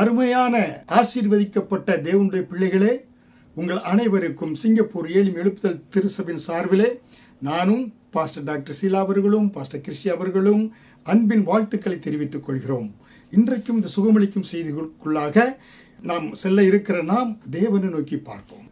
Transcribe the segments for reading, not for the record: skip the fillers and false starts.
அருமையான ஆசீர்வதிக்கப்பட்ட தேவனுடைய பிள்ளைகளே, உங்கள் அனைவருக்கும் சிங்கப்பூர் ஏலிம் எழுப்புதல் திருசபின் சார்பிலே நானும் பாஸ்டர் டாக்டர் சீலா அவர்களும் பாஸ்டர் கிறிஸ்டி அவர்களும் அன்பின் வாழ்த்துக்களை தெரிவித்துக் கொள்கிறோம். இன்றைக்கும் இந்த சுகமளிக்கும் செய்திகளுக்குள்ளாக நாம் செல்ல இருக்கிற நாம் தேவனை நோக்கி பார்ப்போம்.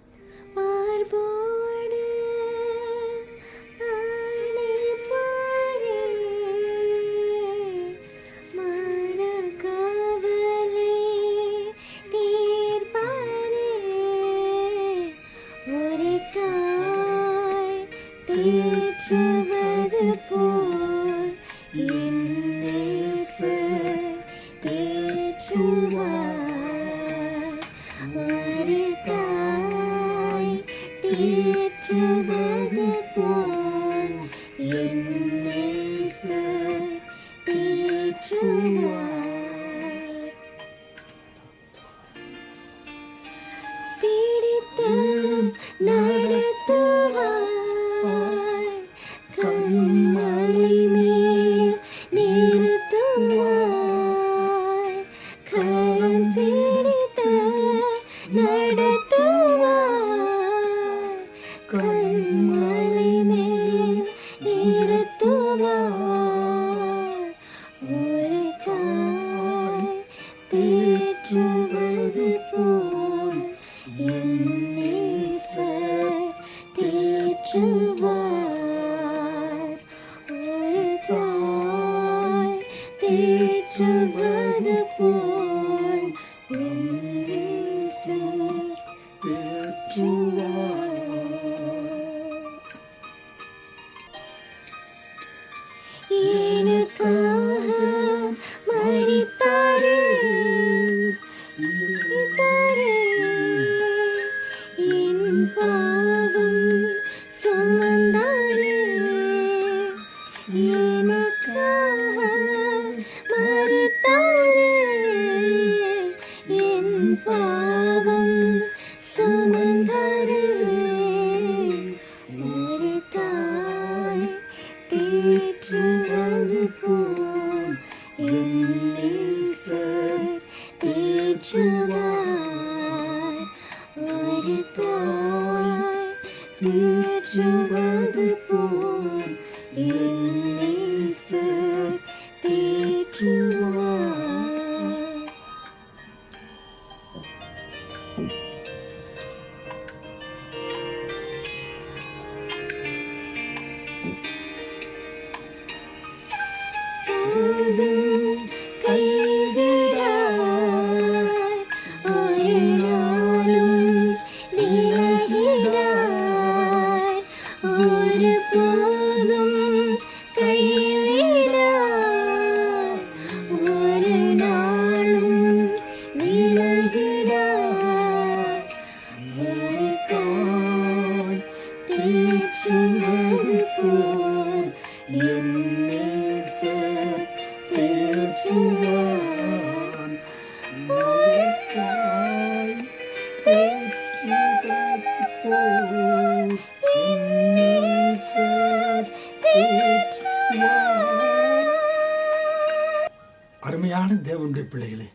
அருமையான தேவனுடைய பிள்ளைகளே,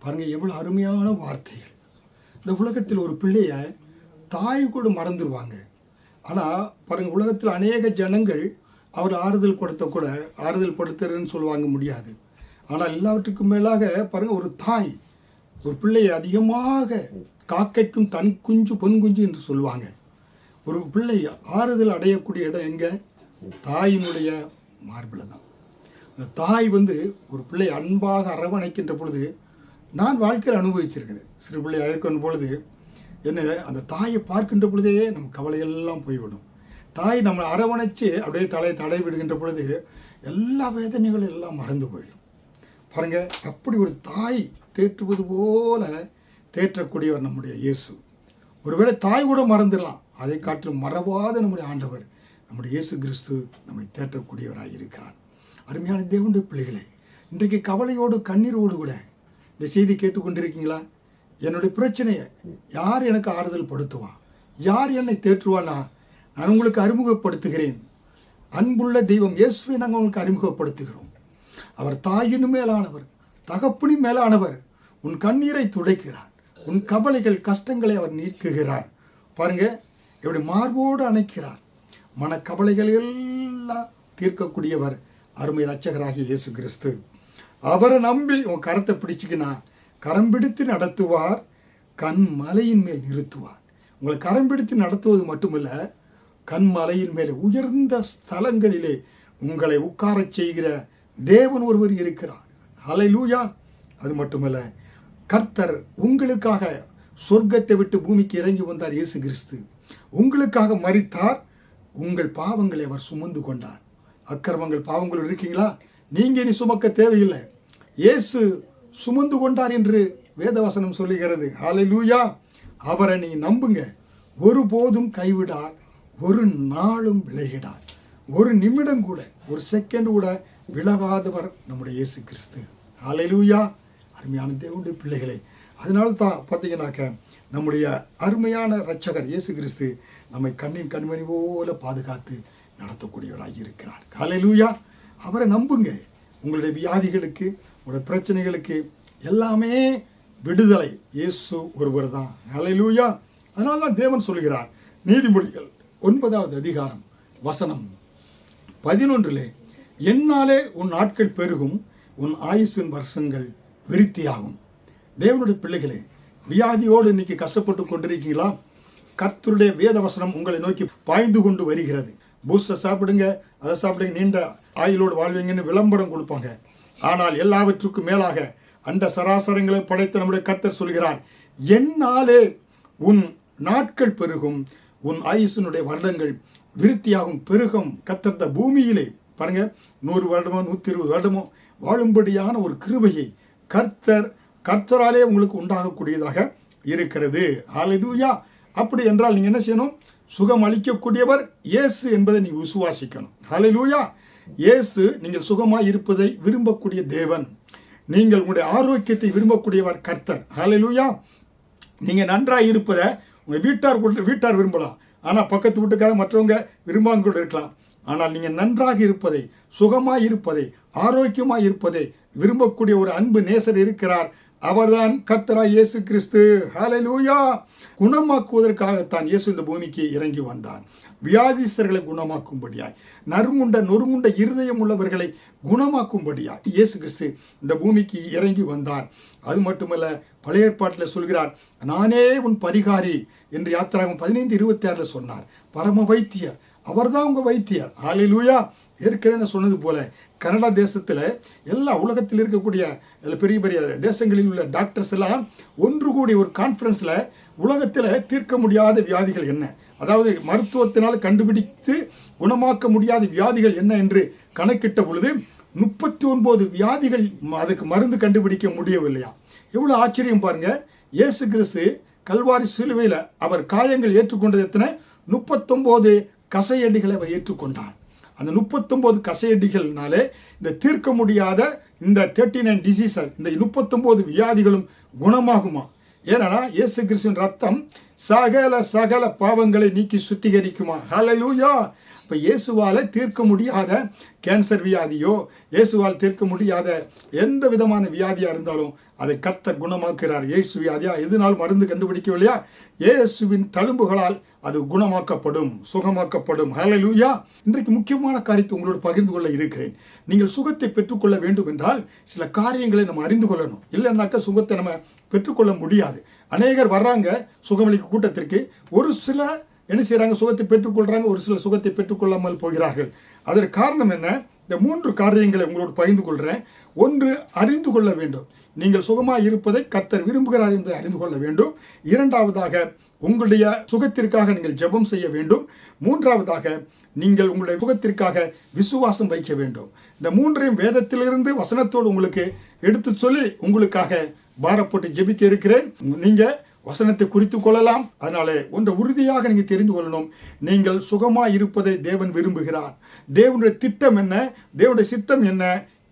பாருங்க எவ்வளவு அருமையான வார்த்தைகள். இந்த உலகத்தில் ஒரு பிள்ளைய தாய் கூட மறந்துடுவாங்க. ஆனால் பாருங்க, உலகத்தில் அநேக ஜனங்கள் அவர் ஆறுதல் படுத்துறேன்னு சொல்லுவாங்க முடியாது. ஆனால் எல்லாவற்றுக்கும் மேலாக பாருங்க, ஒரு தாய் ஒரு பிள்ளையை அதிகமாக காக்கைக்கும் தன் குஞ்சு பொன் குஞ்சு என்று சொல்லுவாங்க. ஒரு பிள்ளை ஆறுதல் அடையக்கூடிய இடம் எங்கே? தாயினுடைய மார்பில் தான். அந்த தாய் ஒரு பிள்ளை அன்பாக அரவணைக்கின்ற பொழுது நான் வாழ்க்கையில் அனுபவிச்சிருக்கிறேன். சிறு பிள்ளை அழைக்கும் பொழுது என்ன, அந்த தாயை பார்க்கின்ற பொழுதே நம்ம கவலையெல்லாம் போய்விடும். தாய் நம்மளை அரவணைச்சு அப்படியே தடை விடுகின்ற பொழுது எல்லா வேதனைகளும் எல்லாம் மறந்து போயிடும். பாருங்க, அப்படி ஒரு தாய் தேற்றுவது போல தேற்றக்கூடியவர் நம்முடைய இயேசு. ஒருவேளை தாய் கூட மறந்துடலாம், அதை காட்டிலும் மறவாத நம்முடைய ஆண்டவர் நம்முடைய இயேசு கிறிஸ்து நம்மை தேற்றக்கூடியவராக இருக்கிறார். அருமையான தேவனுடைய பிள்ளைகளே, இன்றைக்கு கவலையோடு கண்ணீரோடு கூட இந்த செய்தி கேட்டுக்கொண்டிருக்கீங்களா? என்னுடைய பிரச்சனையை யார் எனக்கு ஆறுதல் படுத்துவான், யார் என்னை தேற்றுவானா? நான் உங்களுக்கு அறிமுகப்படுத்துகிறேன். அன்புள்ள தெய்வம் இயேசுவை நாங்கள் உங்களுக்கு அறிமுகப்படுத்துகிறோம். அவர் தாயினும் மேலானவர், தகப்பனின் மேலானவர், உன் கண்ணீரை துடைக்கிறார். உன் கவலைகள் கஷ்டங்களை அவர் நீக்குகிறார். பாருங்க, எப்படி மார்போடு அணைக்கிறார். மனக்கவலைகள் எல்லாம் தீர்க்கக்கூடியவர் அருமை இரட்சகராகிய இயேசு கிறிஸ்து. அவரை நம்பி உன் கரத்தை பிடிச்சிக்கினா கரம் பிடித்து நடத்துவார், கண் மலையின் மேல் நிறுத்துவார். உங்களை கரம் பிடித்து நடத்துவது மட்டுமல்ல, கண் மலையின் மேலே உயர்ந்த ஸ்தலங்களிலே உங்களை உட்காரச் செய்கிற தேவன் ஒருவர் இருக்கிறார். ஹல்லேலூயா. அது மட்டுமல்ல, கர்த்தர் உங்களுக்காக சொர்க்கத்தை விட்டு பூமிக்கு இறங்கி வந்தார். இயேசு கிறிஸ்து உங்களுக்காக மரித்தார். உங்கள் பாவங்களை அவர் சுமந்து கொண்டார். அக்கிரமங்கள் பாவங்கள் இருக்கீங்களா? நீங்க இனி சுமக்க தேவையில்லை, இயேசு சுமந்து கொண்டார் என்று வேதவசனம் சொல்லுகிறது. ஹல்லேலூயா. அவரை நீ நம்புங்க, ஒருபோதும் கைவிடார், ஒரு நாளும் விலகிடார். ஒரு நிமிடம் கூட, ஒரு செகண்ட் கூட விலகாதவர் நம்முடைய இயேசு கிறிஸ்து. ஹல்லேலூயா. அருமையான தேவனுடைய பிள்ளைகளே, அதனால தான் பார்த்தீங்கன்னாக்க நம்முடைய அருமையான இரட்சகர் இயேசு கிறிஸ்து நம்மை கண்ணின் கண்மணி போல பாதுகாத்து நடத்தக்கூடியவராக இருக்கிறார். ஹல்லேலூயா. அவரை நம்புங்க. உங்களுடைய வியாதிகளுக்கு, உங்களுடைய பிரச்சனைகளுக்கு எல்லாமே விடுதலை இயேசு ஒருவர் தான். ஹல்லேலூயா. அதனால தான் தேவன் சொல்கிறார், நீதிமொழிகள் 9வது அதிகாரம் வசனம் 11, என்னாலே உன் நாட்கள் பெருகும், உன் ஆயுசின் வருஷங்கள் விருத்தியாகும். தேவனுடைய பிள்ளைகளே, வியாதியோடு இன்னைக்கு கஷ்டப்பட்டு கொண்டிருக்கீங்களா? கர்த்தருடைய வேத வசனம் உங்களை நோக்கி பாய்ந்து கொண்டு வருகிறது. பூஸ்டர் சாப்பிடுங்க, அதை சாப்பிடுங்க, நீண்ட ஆயுளோடு வாழ்வீங்கன்னு விளம்பரம் கொடுப்பாங்க. ஆனால் எல்லாவற்றுக்கும் மேலாக அண்ட சராசரங்களை படைத்த நம்முடைய கர்த்தர் சொல்கிறார், என்னாலே உன் நாட்கள் பெருகும், உன் ஆயுசினுடைய வருடங்கள் விருத்தியாகும். பெருகும். கர்த்தர் பூமியிலே பாருங்க 100 வருடமோ 120 வருடமோ வாழும்படியான ஒரு கிருபையை கர்த்தராலே உங்களுக்கு உண்டாகக்கூடியதாக இருக்கிறது. ஹல்லேலூயா. அப்படி என்றால் நீங்க என்ன செய்யணும்? சுகம் அளிக்கக்கூடியவர் இயேசு என்பதை நீ விசுவாசிக்கணும். ஹல்லேலூயா. இயேசு நீங்கள் சுகமாய் இருப்பதை விரும்பக்கூடிய தேவன். நீங்கள் உங்களுடைய ஆரோக்கியத்தை விரும்பக்கூடியவர் கர்த்தர். ஹல்லேலூயா. நீங்க நன்றாய் இருப்பதை உங்க வீட்டார் விரும்பலாம், ஆனா பக்கத்து வீட்டுக்காரங்க மற்றவங்க விரும்பாங்க கூட இருக்கலாம். ஆனால் நீங்க நன்றாக இருப்பதை, சுகமாய் இருப்பதை, ஆரோக்கியமாய் இருப்பதை விரும்பக்கூடிய ஒரு அன்பு நேசர் இருக்கிறார். அவர்தான் கர்த்தராய் இயேசு கிறிஸ்து. ஹல்லேலூயா. குணமாக்குவதற்காகத்தான் இயேசு இந்த பூமிக்கு இறங்கி வந்தார். வியாதிஸ்தர்களை குணமாக்கும்படியாய், நொறுங்குண்ட இருதயம் உள்ளவர்களை குணமாக்கும்படியாய் இயேசு கிறிஸ்து இந்த பூமிக்கு இறங்கி வந்தார். அது மட்டுமல்ல, பழைய ஏற்பாட்டில் சொல்கிறார், நானே உன் பரிகாரி என்று யாத்திராகமம் 15:26 சொன்னார். பரம வைத்தியர், அவர்தான் உங்க வைத்தியர். ஹல்லேலூயா. ஏற்கனவே சொன்னது போல கனடா தேசத்தில் எல்லா உலகத்தில் இருக்கக்கூடிய பெரிய பெரிய தேசங்களில் உள்ள டாக்டர்ஸ் எல்லாம் ஒன்று கூடி ஒரு கான்ஃபரன்ஸில் உலகத்தில் தீர்க்க முடியாத வியாதிகள் என்ன, அதாவது மருத்துவத்தினால் கண்டுபிடித்து குணமாக்க முடியாத வியாதிகள் என்ன என்று கணக்கிட்ட பொழுது 39 வியாதிகள் அதுக்கு மருந்து கண்டுபிடிக்க முடியவில்லையா. எவ்வளோ ஆச்சரியம் பாருங்க. இயேசு கிறிஸ்து கல்வாரி சிலுவையில் அவர் காயங்கள் ஏற்றுக்கொண்டது எத்தனை? 39 கசையடிகளை அவர் ஏற்றுக்கொண்டார். அந்த 39 கசையடிகள்னாலே இந்த தீர்க்க முடியாத இந்த 39 டிசீசஸ், இந்த 39 வியாதிகளும் குணமாகுமா? ஏன்னா இயேசு கிறிஸ்துவின் ரத்தம் சகல பாவங்களை நீக்கி சுத்திகரிக்குமா. ஹல்லேலூயா. இப்போ இயேசுவால் தீர்க்க முடியாத கேன்சர் வியாதியோ, இயேசுவால் தீர்க்க முடியாத எந்த விதமான வியாதியாக இருந்தாலும் அதை கர்த்தர் குணமாக்குகிறார். இயேசு வியாதியா எதுனால் மருந்து கண்டுபிடிக்கவில்லையா? இயேசுவின் தழும்புகளால் அது குணமாக்கப்படும், சுகமாக்கப்படும். ஹல்லேலூயா. இன்றைக்கு முக்கியமான காரியத்தை உங்களோடு பகிர்ந்து கொள்ள இருக்கிறேன். நீங்கள் சுகத்தை பெற்றுக்கொள்ள வேண்டும் என்றால் சில காரியங்களை நம்ம அறிந்து கொள்ளணும். இல்லைன்னாக்கா சுகத்தை நம்ம பெற்றுக்கொள்ள முடியாது. அநேகர் வர்றாங்க சுகமளிக்க கூட்டத்திற்கு, ஒரு சில என்ன செய்யறாங்க? சுகத்தை பெற்றுக்கொள்றாங்க, ஒரு சில சுகத்தை பெற்றுக்கொள்ளாமல் போகிறார்கள். அதற்கு காரணம் என்ன? இந்த 3 காரியங்களை உங்களோடு பகிர்ந்து கொள்றேன். ஒன்று, அறிந்து கொள்ள வேண்டும். நீங்கள் சுகமாக இருப்பதை கர்த்தர் விரும்புகிறார் என்பதை அறிந்து கொள்ள வேண்டும். இரண்டாவதாக, உங்களுடைய சுகத்திற்காக நீங்கள் ஜெபம் செய்ய வேண்டும். மூன்றாவதாக, நீங்கள் உங்களுடைய சுகத்திற்காக விசுவாசம் வைக்க வேண்டும். இந்த 3ஐயும் வேதத்திலிருந்து வசனத்தோடு உங்களுக்கு எடுத்து சொல்லி உங்களுக்காக பாரப்பட்டு ஜெபிக்க இருக்கிறேன். நீங்க வசனத்தை குறித்து கொள்ளலாம். அதனால ஒன்றை உறுதியாக நீங்க தெரிந்து கொள்ளணும். நீங்கள் சுகமாய் இருப்பதை தேவன் விரும்புகிறார். தேவனுடைய திட்டம் என்ன, தேவனுடைய சித்தம் என்ன?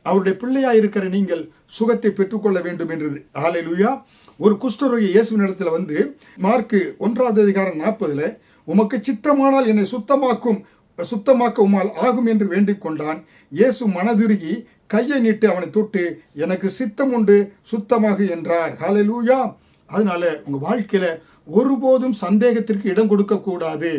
அவருடைய பிள்ளையாய் இருக்கிற நீங்கள் சுகத்தை பெற்றுக்கொள்ள வேண்டும் என்றது. ஹல்லேலூயா. ஒரு குஷ்டரோகி இயேசுவின் இடத்துல வந்து மார்க் 1வது அதிகாரம் 40 உமக்கு சித்தமானால் என்னை சுத்தமாக்கும், சுத்தமாக்க உம்மால் ஆகும் என்று வேண்டிக் கொண்டான். இயேசு மனதுருகி கையை நீட்டு அவனை தொட்டு, எனக்கு சித்தம் உண்டு, சுத்தமாக என்றார். ஹல்லேலூயா. அதனால உங்க வாழ்க்கையில ஒருபோதும் சந்தேகத்திற்கு இடம் கொடுக்க கூடாது.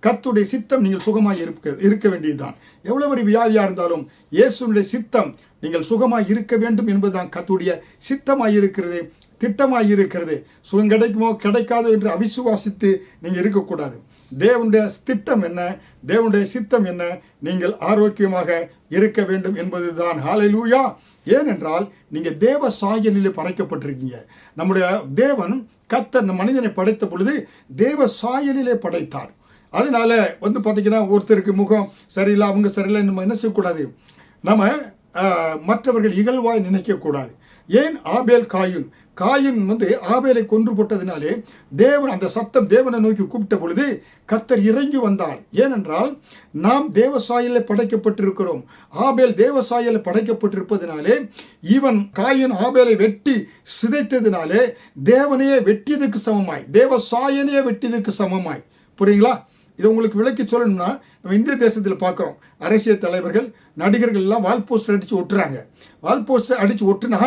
கர்த்தருடைய சித்தம் நீங்கள் சுகமாய் இருக்க வேண்டியதுதான். எவ்வளவு ஒரு வியாதியா இருந்தாலும் இயேசுனுடைய சித்தம் நீங்கள் சுகமாய் இருக்க வேண்டும் என்பதுதான் கர்த்தருடைய சித்தமாய் இருக்கிறது, திட்டமாய் இருக்கிறது. சுகம் கிடைக்குமோ கிடைக்காதோ என்று அவிசுவாசித்து நீங்கள் இருக்கக்கூடாது. தேவனுடைய திட்டம் என்ன, தேவனுடைய சித்தம் என்ன, நீங்கள் ஆரோக்கியமாக இருக்க வேண்டும் என்பதுதான். ஹல்லேலூயா. ஏனென்றால் நீங்க தேவ சாயலிலே படைக்கப்பட்டிருக்கீங்க. நம்முடைய தேவன் கர்த்தர் மனிதனை படைத்த பொழுது தேவ சாயலிலே படைத்தார். அதனால பார்த்தீங்கன்னா ஒருத்தருக்கு முகம் சரியில்லை, அவங்க சரியில்லை, நம்ம என்ன செய்யக்கூடாது, நம்ம மற்றவர்கள் இகழ்வாய் நினைக்கக்கூடாது. ஏன் ஆபேல் காயின் ஆபேலை கொன்று போட்டதினாலே தேவன் அந்த சத்தம் தேவனை நோக்கி கூப்பிட்ட பொழுது கர்த்தர் இறங்கி வந்தார். ஏனென்றால் நாம் தேவசாயில படைக்கப்பட்டிருக்கிறோம். ஆபேல் தேவசாயில படைக்கப்பட்டிருப்பதினாலே இவன் காயின் ஆபேலை வெட்டி சிதைத்ததினாலே தேவனையே வெட்டியதுக்கு சமமாய், தேவசாயனையே வெட்டியதுக்கு சமமாய். புரியுங்களா? இதை உங்களுக்கு விளக்கி சொல்லணும்னா, நம்ம இந்திய தேசத்தில் பார்க்குறோம், அரசியல் தலைவர்கள் நடிகர்கள் எல்லாம் வால் போஸ்டர் அடித்து ஒட்டுறாங்க. வால் போஸ்டர் அடித்து ஒட்டுனா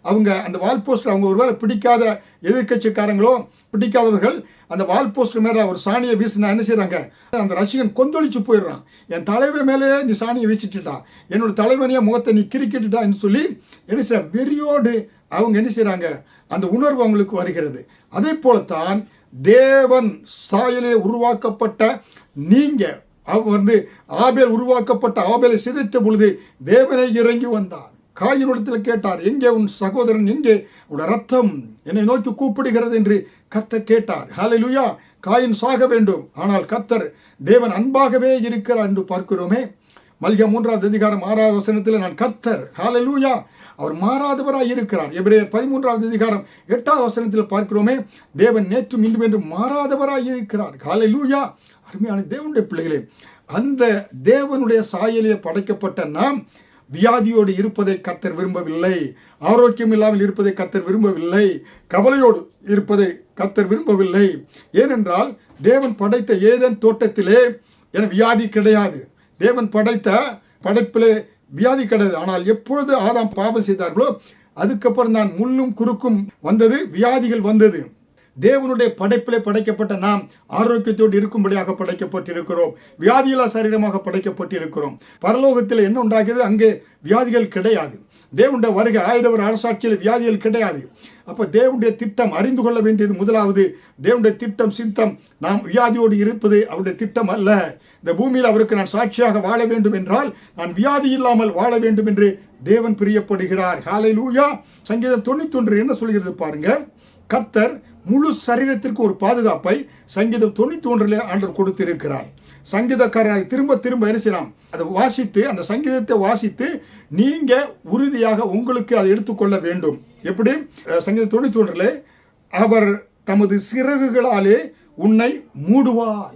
அவங்க அந்த வால் போஸ்டர் அவங்க ஒருவேளை பிடிக்காத எதிர்கட்சிக்காரங்களோ பிடிக்காதவர்கள் அந்த வால் போஸ்டர் மேலே ஒரு சாணியை வீசினா என்ன செய்கிறாங்க, அந்த ரசிகன் கொந்தளிச்சு போயிடுறான். என் தலைவன் மேலே நீ சாணியை வீசிட்டுட்டா, என்னோட தலைவனையே முகத்தை நீ கிரிக்கிட்டுட்டான்னு சொல்லி என்ன செய்ய வெறியோடு அவங்க என்ன செய்கிறாங்க, அந்த உணர்வு அவங்களுக்கு வருகிறது. அதே போலத்தான் தேவன் சாயலிலே உருவாக்கப்பட்ட நீங்க ஆபேல் உருவாக்கப்பட்ட ஆபேலை சிதைத்த பொழுது தேவனை இறங்கி வந்தார். காயினிடத்தில் கேட்டார், எங்கே உன் சகோதரன், எங்கே உன் ரத்தம் என்னை நோக்கி கூப்பிடுகிறது என்று கர்த்தர் கேட்டார். ஹல்லேலூயா. காயின் சாக வேண்டும், ஆனால் கர்த்தர் தேவன் அன்பாகவே இருக்கிறார் என்று பார்க்கிறோமே. மல்கியா 3வது அதிகாரம் 6வது வசனத்தில் நான் கர்த்தர், ஹல்லேலூயா, அவர் மாறாதவராய் இருக்கிறார். எபிரேயர் 13வது அதிகாரம் 8வது வசனத்தில் பார்க்கிறோமே, தேவன் நேற்றும் இன்றும் என்றும் மாறாதவராய் இருக்கிறார். ஹல்லேலூயா. அருமையான தேவனுடைய பிள்ளைகளே, அந்த தேவனுடைய சாயலில் படைக்கப்பட்ட நாம் வியாதியோடு இருப்பதை கர்த்தர் விரும்பவில்லை, ஆரோக்கியம் இல்லாமல் இருப்பதை கர்த்தர் விரும்பவில்லை, கவலையோடு இருப்பதை கர்த்தர் விரும்பவில்லை. ஏனென்றால் தேவன் படைத்த ஏதேன் தோட்டத்திலே வியாதி கிடையாது. தேவன் படைத்த படைப்பிலே வியாதி கிடையாது. ஆனால் எப்பொழுது ஆதாம் பாவம் செய்தார்களோ அதுக்கப்புறம் தான் முள்ளும் குறுக்கும் வந்தது, வியாதிகள் வந்தது. தேவனுடைய படைப்பிலே படைக்கப்பட்ட நாம் ஆரோக்கியத்தோடு இருக்கும்படியாக படைக்கப்பட்டிருக்கிறோம். வியாதியில்லா சரீரமாக படைக்கப்பட்டிருக்கிறோம். பரலோகத்தில் என்ன உண்டாகிறது, அங்கே வியாதிகள் கிடையாது. தேவனுடைய வருகை ஆயுதவர் அரசாட்சியில் வியாதிகள் கிடையாது. அப்போ தேவனுடைய திட்டம் அறிந்து கொள்ள வேண்டியது முதலாவது, தேவனுடைய திட்டம் சித்தம் நாம் வியாதியோடு இருப்பது அவருடைய திட்டம் அல்ல. இந்த பூமியில் அவருக்கு நான் சாட்சியாக வாழ வேண்டும் என்றால் நான் வியாதி இல்லாமல் வாழ வேண்டும் என்று தேவன் பிரியப்படுகிறார். ஹல்லேலூயா. சங்கீதம் 91 என்ன சொல்கிறது பாருங்க, கர்த்தர் முழு சரீரத்திற்கு ஒரு பாதுகாப்பை சங்கீதம் 91 ஆண்டவர் கொடுத்திருக்கிறார். சங்கீதக்காரர் திரும்ப திரும்ப என்ன செய்யலாம், அதை வாசித்து அந்த சங்கீதத்தை வாசித்து நீங்க உறுதியாக உங்களுக்கு அதை எடுத்துக்கொள்ள வேண்டும். எப்படி? சங்கீதம் 91 அவர் தமது சிறகுகளாலே உன்னை மூடுவார்.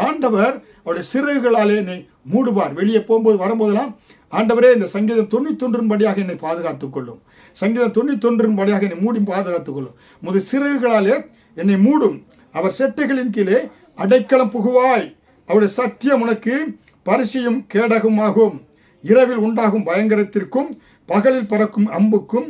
ஆண்டவர் அவருடைய சிறகுகளாலே என்னை மூடுவார். வெளியே போகும்போது வரும்போதெல்லாம் ஆண்டவரே இந்த சங்கீதம் 91 படியாக என்னை பாதுகாத்துக் கொள்ளும், சங்கீதம் 91 படியாக என்னை மூடி பாதுகாத்துக் கொள்ளும், முது சிறகுகளாலே என்னை மூடும், அவர் செட்டைகளின் கீழே அடைக்கலம் புகுவாய், அவருடைய சத்தியம் உனக்கு பரிசியும் கேடகமாகும். இரவில் உண்டாகும் பயங்கரத்திற்கும் பகலில் பறக்கும் அம்புக்கும்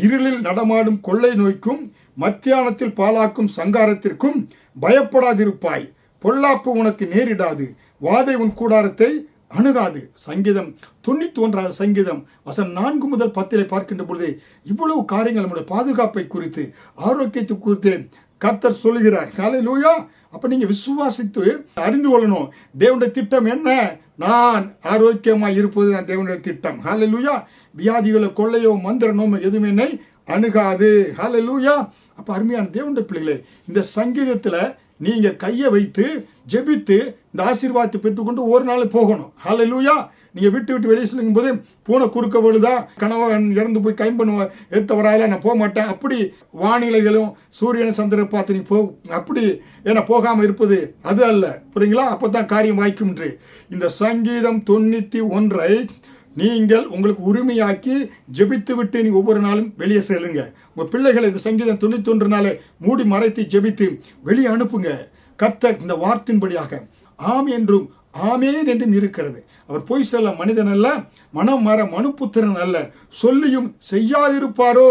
இருளில் நடமாடும் கொள்ளை நோய்க்கும் மத்தியானத்தில் பாலாக்கும் சங்காரத்திற்கும் பயப்படாதிருப்பாய். பொல்லாப்பு உனக்கு நேரிடாது, வாதை உன் கூடாரத்தை அணுகாது. சங்கீதம் 91 சங்கீதம் வசனம் 4 முதல் 10 பார்க்கின்ற பொழுது இவ்வளவு காரியங்கள் நம்முடைய பாதுகாப்பை குறித்து ஆரோக்கியத்தை குறித்து கர்த்தர் சொல்லுகிறார். ஹல்லேலூயா. அப்ப நீங்க விசுவாசித்து அறிந்து கொள்ளணும், தேவனுடைய திட்டம் என்ன, நான் ஆரோக்கியமாக இருப்பது தான் தேவனுடைய திட்டம். ஹல்லேலூயா. வியாதிகளோ கொள்ளையோ மந்திரனோ எதுவுமே என்னை அணுகாது. ஹல்லேலூயா. அப்ப அருமையான தேவனுடைய பிள்ளைகளே, இந்த சங்கீதத்துல நீங்க கையை வைத்து ஜெபித்து இந்த ஆசீர்வாதத்தை பெற்றுக்கொண்டு ஒரு நாள் போகணும். ஹல்லேலூயா. நீங்க விட்டு வெளியே சொல்லும் போது பூனை குறுக்க விழுதா, கணவன் இறந்து போய் கைம்பண்ணுவ எடுத்தவரால நான் போக மாட்டேன், அப்படி வானிலைகளும் சூரியனை சந்திர பார்த்து நீ அப்படி ஏன்னா போகாம இருப்பது அது அல்ல. புரியுங்களா? அப்பதான் காரியம் வாய்க்கும். இந்த சங்கீதம் 91 நீங்கள் உங்களுக்கு உரிமையாக்கி ஜெபித்து விட்டு நீங்க ஒவ்வொரு நாளும் வெளியே செல்லுங்க. உங்க பிள்ளைகளை இந்த சங்கீதம் 91 மூடி மறைத்து ஜெபித்து வெளியே அனுப்புங்க. கர்த்தர் இந்த வார்த்தையின்படியாக ஆம் என்றும் ஆமேன் என்றும் இருக்கிறது. அவர் பொய் சொல்ல மனிதன் அல்ல, மனம் மாற மனுப்புத்திரன் அல்ல. சொல்லியும் செய்யாதிருப்பாரோ?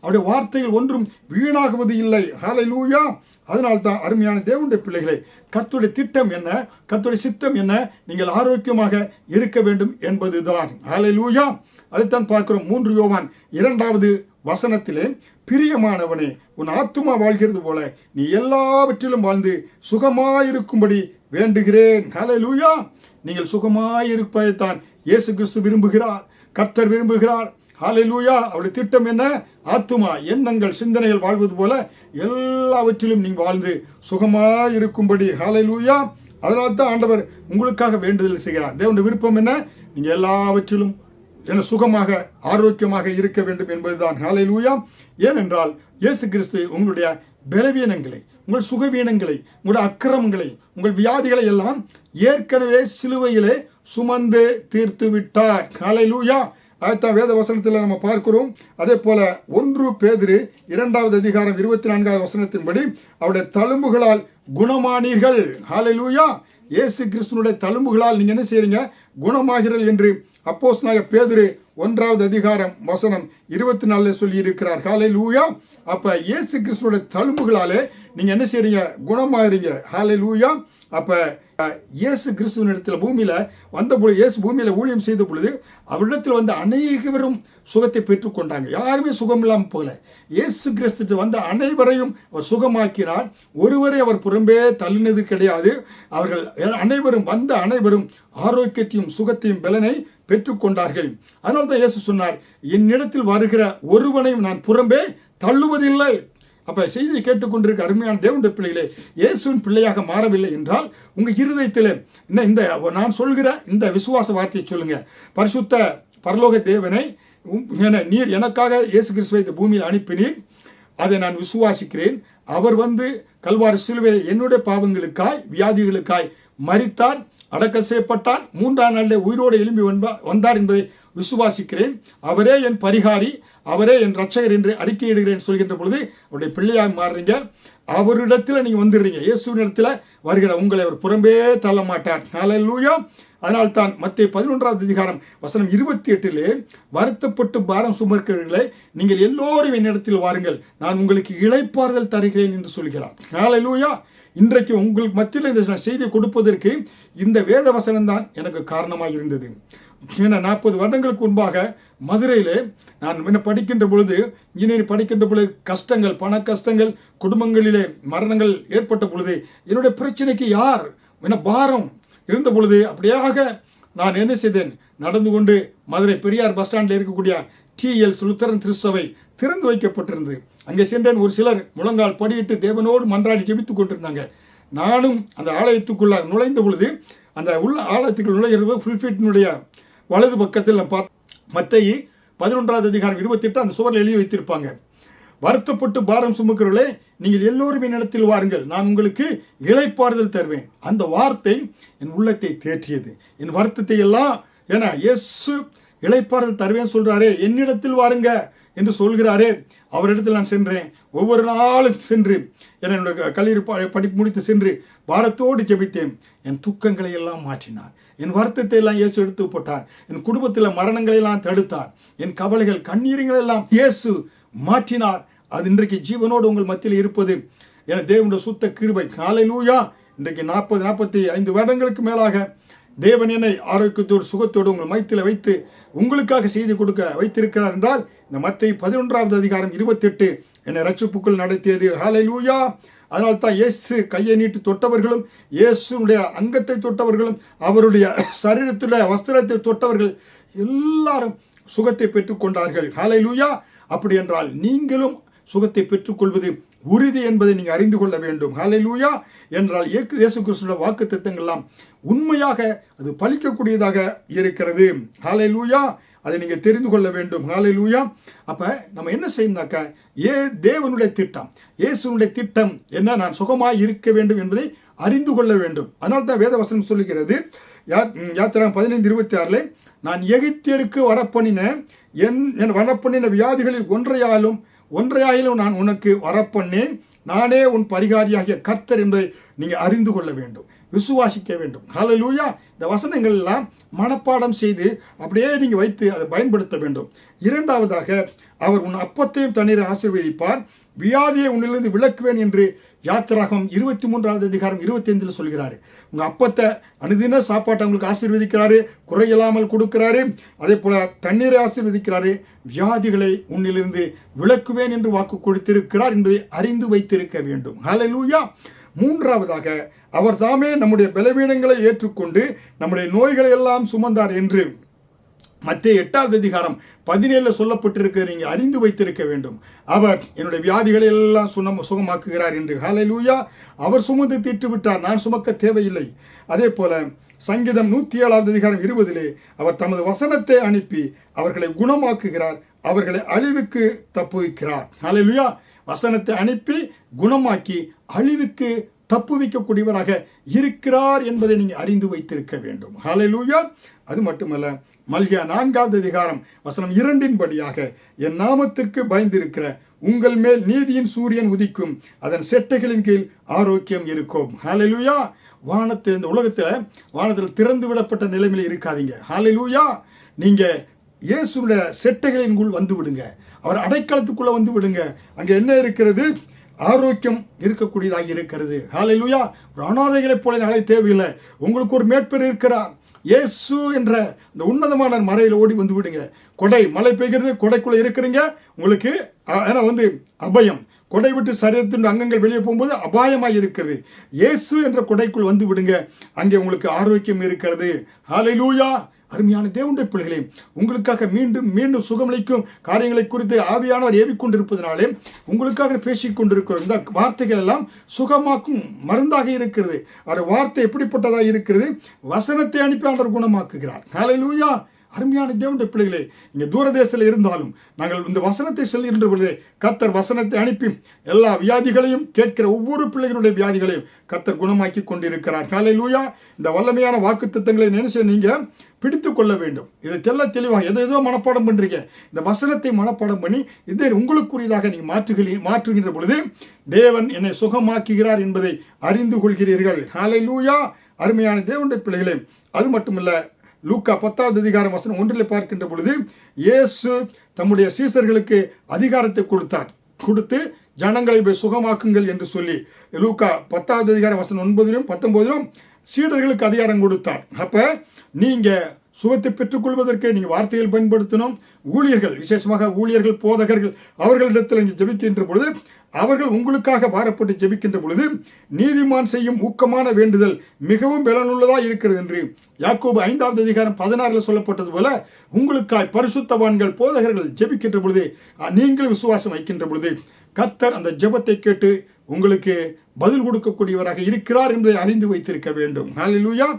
அவருடைய வார்த்தைகள் ஒன்றும் வீணாகுவது இல்லை. ஹல்லேலூயா. அதனால்தான் அருமையான தேவனுடைய பிள்ளைகளே, கர்த்தருடைய திட்டம் என்ன, கர்த்தருடைய சித்தம் என்ன? நீங்கள் ஆரோக்கியமாக இருக்க வேண்டும் என்பதுதான். ஹல்லேலூயா. அதைத்தான் பார்க்கிறோம். 3 யோவான் 2வது வசனத்திலே, பிரியமானவனே, உன் ஆத்துமா வாழ்கிறது போல நீ எல்லாவற்றிலும் வாழ்ந்து சுகமாயிருக்கும்படி வேண்டுகிறேன். ஹல்லேலூயா. நீங்கள் சுகமாயிருப்பதைத்தான் இயேசு கிறிஸ்து விரும்புகிறார், கர்த்தர் விரும்புகிறார். ஹல்லேலூயா. அவருடைய திட்டம் என்ன? ஆத்துமா, எண்ணங்கள், சிந்தனைகள் வாழ்வது போல எல்லாவற்றிலும் நீங்கள் வாழ்ந்து சுகமாயிருக்கும்படி. ஹல்லேலூயா. அதனால தான் ஆண்டவர் உங்களுக்காக வேண்டுதல் செய்கிறார். தேவனுடைய விருப்பம் என்ன? நீங்கள் எல்லாவற்றிலும் சுகமாக ஆரோக்கியமாக இருக்க வேண்டும் என்பதுதான். ஹல்லேலூயா. ஏனென்றால் இயேசு கிறிஸ்து உங்களுடைய பலவீனங்களை, உங்கள் சுகவீனங்களை, உங்களுடைய அக்கிரமங்களை, உங்கள் வியாதிகளை எல்லாம் ஏற்கனவே சிலுவையிலே சுமந்து தீர்த்து விட்டார். ஹல்லேலூயா. அதைத்தான் வேத வசனத்தில் நம்ம பார்க்கிறோம். அதே போல 1 பேதுரு 2வது அதிகாரம் 24வது வசனத்தின்படி, அவருடைய தழும்புகளால் குணமானீர்கள். ஹல்லேலூயா. இயேசு கிறிஸ்துனுடைய தழும்புகளால் நீங்க என்ன செய்றீங்க? குணமாகிறீர்கள் என்று அப்போஸ்தலனாகிய பேதுரு 1வது அதிகாரம் வசனம் 24 சொல்லி இருக்கிறார். ஹல்லேலூயா. அப்ப இயேசு கிறிஸ்துனுடைய தழும்புகளாலே நீங்க என்ன செய்றீங்க? குணமாகிறீங்க. ஹல்லேலூயா. அப்ப இயேசு கிறிஸ்துவினிடத்தில் பூமியில வந்த பொழுது, இயேசு பூமியில ஊழியம் செய்த பொழுது அவரிடத்தில் வந்து அனைவரும் சுகத்தை பெற்றுக்கொண்டாங்க. யாருமே சுகம் இல்லாமல் போகல. இயேசு கிறிஸ்து வந்த அனைவரையும் அவர் சுகமாக்கினார். ஒருவரை அவர் புறம்பே தள்ளினது கிடையாது. அவர்கள் அனைவரும் வந்த அனைவரும் ஆரோக்கியத்தையும் சுகத்தையும் பலனை பெற்றுக்கொண்டார்கள். அதனால தான் இயேசு சொன்னார், என்னிடத்தில் வருகிற ஒருவனையும் நான் புறம்பே தள்ளுவதில்லை. அப்ப செய்தியை கேட்டுக்கொண்டிருக்க அருமையான தேவனுடைய பிள்ளைகளே, இயேசுவின் பிள்ளையாக மாறவில்லை என்றால் உங்க இருதயத்தில் இந்த நான் சொல்கிற இந்த விசுவாச வார்த்தையை சொல்லுங்க. பரிசுத்த பரலோக தேவனை, நீர் எனக்காக இயேசு கிறிஸ்துவை இந்த பூமியில் அனுப்பினீர், அதை நான் விசுவாசிக்கிறேன். அவர் வந்து கல்வாரி சிலுவையில் என்னுடைய பாவங்களுக்காய், வியாதிகளுக்காய் மரித்தார், அடக்கம் செய்யப்பட்டார், 3ஆம் நாளிலே உயிரோடு எழும்பி வந்தார் என்பதை விசுவாசிக்கிறேன். அவரே என் பரிகாரி, அவரே என் ரட்சகர் என்று அறிக்கையிடுகிறேன் சொல்கின்ற பொழுது அவருடைய பிள்ளையாக மாறுறீங்க. அவரிடத்தில் நீங்க வந்துடுறீங்க. இயேசுவின் இடத்துல வருகிற உங்களை அவர் புறம்பே தள்ள மாட்டார். ஹல்லேலூயா. அதனால்தான் மத்தேயு 11வது அதிகாரம் வசனம் 28 வருத்தப்பட்டு பாரம் சுமக்கிறவர்களே, நீங்கள் எல்லோரும் என்னிடத்தில் வாருங்கள், நான் உங்களுக்கு இளைப்பாறுதல் தருகிறேன் என்று சொல்கிறார். ஹல்லேலூயா. இன்றைக்கு உங்களுக்கு மத்தியில் இந்த செய்தியை கொடுப்பதற்கு இந்த வேத வசனம் தான் எனக்கு காரணமாக இருந்தது. 40 வருடங்களுக்கு முன்பாக மதுரையில் நான் படிக்கின்ற பொழுது, இன்ஜினியரிங் படிக்கின்ற பொழுது கஷ்டங்கள், பண கஷ்டங்கள், குடும்பங்களிலே மரணங்கள் ஏற்பட்ட பொழுது, என்னுடைய பிரச்சனைக்கு யார் பாரம் இருந்த பொழுது, அப்படியாக நான் என்ன செய்தேன்? நடந்து கொண்டு மதுரை பெரியார் பஸ் ஸ்டாண்டில் இருக்கக்கூடிய TLC லுத்தரன் திருச்சபை திறந்து வைக்கப்பட்டிருந்தது. அங்கே சென்றேன். ஒரு சிலர் முழங்கால் படியிட்டு தேவனோடு மன்றாடி ஜெபித்துக் கொண்டிருந்தாங்க. நானும் அந்த ஆலயத்துக்குள்ள நுழைந்த பொழுது, அந்த உள்ள ஆலயத்துக்குள் நுழைகிறது புல்பிட்டினுடைய வலது பக்கத்தில் மத்தேயு 11வது அதிகாரம் 28 அந்த சுவரில் எழுதி வைத்திருப்பாங்க. வருத்தப்பட்டு பாரம் சுமக்கிறவர்களே, நீங்கள் எல்லோரும் என்னிடத்தில் வாருங்கள், நான் உங்களுக்கு இளைப்பாறுதல் தருவேன். அந்த வார்த்தை என் உள்ளத்தை தேற்றியது. என் வருத்தத்தை எல்லாம், ஏன்னா இயேசு இளைப்பாறுதல் தருவேன் சொல்றாரே, என்னிடத்தில் வாருங்க என்று சொல்கிறாரே, அவரிடத்தில் நான் சென்றேன். ஒவ்வொரு நாளும் சென்று என்னுடைய கல்லூரி படிப்பு முடித்து சென்று பாரத்தோடு ஜெபித்தேன். என் துக்கங்களை எல்லாம் மாற்றினார். என் வருத்தத்தை எல்லாம் இயேசு எடுத்து போட்டார். என் குடும்பத்தில் மரணங்களை எல்லாம் தடுத்தார். என் கவலைகள், கண்ணீர்கள் எல்லாம் இயேசு மாற்றினார். அது இன்றைக்கு ஜீவனோடு உங்கள் மத்தியில் இருப்பது என தேவனுடைய சுத்த கிருபை. ஹல்லேலூயா. இன்றைக்கு 45 வருடங்களுக்கு மேலாக தேவன் என்னை ஆரோக்கியத்தோடு சுகத்தோடு உங்கள் மையத்தில் வைத்து உங்களுக்காக செய்து கொடுக்க வைத்திருக்கிறார் என்றால், இந்த மத்தேயு 11வது அதிகாரம் 28 என்னை ரட்சிப்புக்குள் நடத்தியது. ஹல்லேலூயா. அதனால் தான் இயேசு கையை நீட்டி தொட்டவர்களும், இயேசுடைய அங்கத்தை தொட்டவர்களும், அவருடைய சரீரத்துடைய வஸ்திரத்தை தொட்டவர்கள் எல்லாரும் சுகத்தை பெற்றுக்கொண்டார்கள். ஹல்லேலூயா. அப்படி என்றால் நீங்களும் சுகத்தை பெற்றுக்கொள்வது உறுதி என்பதை நீங்கள் அறிந்து கொள்ள வேண்டும். ஹல்லேலூயா. என்றால் இயேசு கிறிஸ்துவின் வாக்குத்தத்தங்கள்லாம் உண்மையாக அது பலிக்கக்கூடியதாக இருக்கிறது. ஹல்லேலூயா. அதை நீங்கள் தெரிந்து கொள்ள வேண்டும். ஹல்லேலூயா. அப்போ நம்ம என்ன செய்யணும்னாக்கா, தேவனுடைய திட்டம், இயேசுனுடைய திட்டம் என்ன? நான் சுகமாய் இருக்க வேண்டும் என்பதை அறிந்து கொள்ள வேண்டும். அதனால தான் வேதவசனம் சொல்லுகிறது, யாத்திராகமம் 15:26 நான் எகிப்தியருக்கு வரப்பண்ணின வியாதிகளில் ஒன்றையாயிலும் நான் உனக்கு வரப்பண்ணேன், நானே உன் பரிகாரியாகிய கர்த்தர் என்பதை நீங்கள் அறிந்து கொள்ள வேண்டும். விசுவாசிக்க வேண்டும். ஹல்லேலூயா. இந்த வசனங்கள் எல்லாம் மனப்பாடம் செய்து அப்படியே நீங்கள் வைத்து அதை பயன்படுத்த வேண்டும். இரண்டாவதாக, அவர் உன் அப்பத்தையும் தண்ணீரை ஆசீர்வதிப்பார், வியாதியை உன்னிலிருந்து விலக்குவேன் என்று யாத்திராகமம் 23வது அதிகாரம் 25 சொல்கிறாரு. உங்கள் அப்பத்தை அனுதின சாப்பாட்டை உங்களுக்கு ஆசீர்வதிக்கிறாரு, குறையில்லாமல் கொடுக்கிறாரு. அதே போல தண்ணீரை ஆசீர்வதிக்கிறாரு, வியாதிகளை உன்னிலிருந்து விலக்குவேன் என்று வாக்கு கொடுத்திருக்கிறார் என்பதை அறிந்து வைத்திருக்க வேண்டும். ஹல்லேலூயா. மூன்றாவதாக, அவர் தாமே நம்முடைய பலவீனங்களை ஏற்றுக்கொண்டு நம்முடைய நோய்களை எல்லாம் சுமந்தார் என்று மத்தேயு 8வது அதிகாரம் 17 சொல்லப்பட்டிருக்கிறது நீங்கள் அறிந்து வைத்திருக்க வேண்டும். அவர் என்னுடைய வியாதிகளை எல்லாம் சுகமாக்குகிறார் என்று. ஹல்லேலூயா. அவர் சுமந்து தீர்த்து விட்டார், நான் சுமக்க தேவையில்லை. அதே போல சங்கீதம் 107வது அதிகாரம் 20 அவர் தமது வசனத்தை அனுப்பி அவர்களை குணமாக்குகிறார், அவர்களை அழிவுக்கு தப்புவிக்கிறார். ஹல்லேலூயா. வசனத்தை அனுப்பி குணமாக்கி அழிவுக்கு தப்புவிக்கக்கூடியவராக இருக்கிறார் என்பதை நீங்கள் அறிந்து வைத்திருக்க வேண்டும். ஹல்லேலூயா. அது மட்டுமல்ல, மல்கியா 4வது அதிகாரம் வசனம் 2 படியாக, என் நாமத்திற்கு பயந்திருக்கிற உங்கள் மேல் நீதியின் சூரியன் உதிக்கும், அதன் செட்டைகளின் கீழ் ஆரோக்கியம் இருக்கும். ஹல்லேலூயா. வானத்தில், இந்த உலகத்தில் வானத்தில் திறந்து விடப்பட்ட நிலைமையில் இருக்காதீங்க. ஹல்லேலூயா. நீங்கள் இயேசுடைய செட்டைகளின் கீழ் வந்து விடுங்க, அவர் அடைக்கலத்துக்குள்ளே வந்து விடுங்க. அங்கே என்ன இருக்கிறது? ஆரோக்கியம் இருக்கக்கூடியதாக இருக்கிறது. ஹல்லேலூயா. ஒரு அனாதைகளைப் போல நாளை தேவையில்லை, உங்களுக்கு ஒரு மேற்பர் இருக்கிறார். இயேசு என்ற இந்த உன்னதமான மறையில் ஓடி வந்து விடுங்க. கொடை, மழை பெய்கிறது, கொடைக்குள்ளே இருக்கிறீங்க, உங்களுக்கு அபயம். கொடை விட்டு சரீரத்தின் அங்கங்கள் வெளியே போகும்போது அபாயமாக இருக்கிறது. இயேசு என்ற கொடைக்குள் வந்து விடுங்க, அங்கே உங்களுக்கு ஆரோக்கியம் இருக்கிறது. ஹல்லேலூயா. அருமையான தேவனுடைய பிள்ளைகளே, உங்களுக்காக மீண்டும் மீண்டும் சுகமளிக்கும் காரியங்களை குறித்து ஆவியானவர் ஏவிக்கொண்டிருப்பதனாலே உங்களுக்காக பேசிக் கொண்டிருக்கிறோம். இந்த வார்த்தைகள் எல்லாம் சுகமாக்கும் மருந்தாக இருக்கிறது. அவர் வார்த்தை எப்படிப்பட்டதாக இருக்கிறது? வசனத்தை அனுப்பி ஆண்டவர் குணமாக்குகிறார். ஹல்லேலூயா. அருமையான தேவனுடைய பிள்ளைகளே, இங்கே தூரதேசத்தில் இருந்தாலும் நாங்கள் இந்த வசனத்தை சொல்லுகின்ற பொழுதே கர்த்தர் வசனத்தை அனுப்பி எல்லா வியாதிகளையும், கேட்கிற ஒவ்வொரு பிள்ளைகளுடைய வியாதிகளையும் கர்த்தர் குணமாக்கி கொண்டிருக்கிறார். ஹல்லேலூயா. இந்த வல்லமையான வாக்குத்தத்தங்களை நினைச்சு நீங்கள் பிடித்து கொள்ள வேண்டும். இதை தெளிவாக ஏதோ மனப்பாடம் பண்ணுறீங்க, இந்த வசனத்தை மனப்பாடம் பண்ணி இதை உங்களுக்குரியதாக நீங்கள் மாற்றுகின்ற பொழுது தேவன் என்னை சுகமாக்குகிறார் என்பதை அறிந்து கொள்கிறீர்கள். ஹல்லேலூயா. அருமையான தேவனுடைய பிள்ளைகளே, அது மட்டுமல்ல, லூக்கா 10வது அதிகாரம் வசனம் 1 பார்க்கின்ற பொழுது இயேசு தம்முடைய சீசர்களுக்கு அதிகாரத்தை கொடுத்து ஜனங்களை போய் சுகமாக்குங்கள் என்று சொல்லி லூக்கா 10வது அதிகாரம் வசனம் 9லும் 19லும் சீடர்களுக்கு அதிகாரம் கொடுத்தார். அப்போ நீங்கள் சுகத்தை பெற்றுக்கொள்வதற்கு நீங்கள் வார்த்தைகள் பயன்படுத்தணும். ஊழியர்கள், விசேஷமாக ஊழியர்கள், போதகர்கள், அவர்களிடத்தில் இங்கே ஜெபிக்கின்ற பொழுது அவர்கள் உங்களுக்காக பாரப்பட்டு ஜெபிக்கின்ற பொழுது நீதிமான் செய்யும் ஊக்கமான வேண்டுதல் மிகவும் பலனுள்ளதாக இருக்கிறது என்று யாக்கோபு 5வது அதிகாரம் 16 சொல்லப்பட்டது போல உங்களுக்காய் பரிசுத்தவான்கள், போதகர்கள் ஜெபிக்கின்ற பொழுது நீங்கள் விசுவாசம் வைக்கின்ற பொழுது கர்த்தர் அந்த ஜெபத்தை கேட்டு உங்களுக்கு பதில் கொடுக்கக்கூடியவராக இருக்கிறார் என்பதை அறிந்து வைத்திருக்க வேண்டும். ஹல்லேலூயா.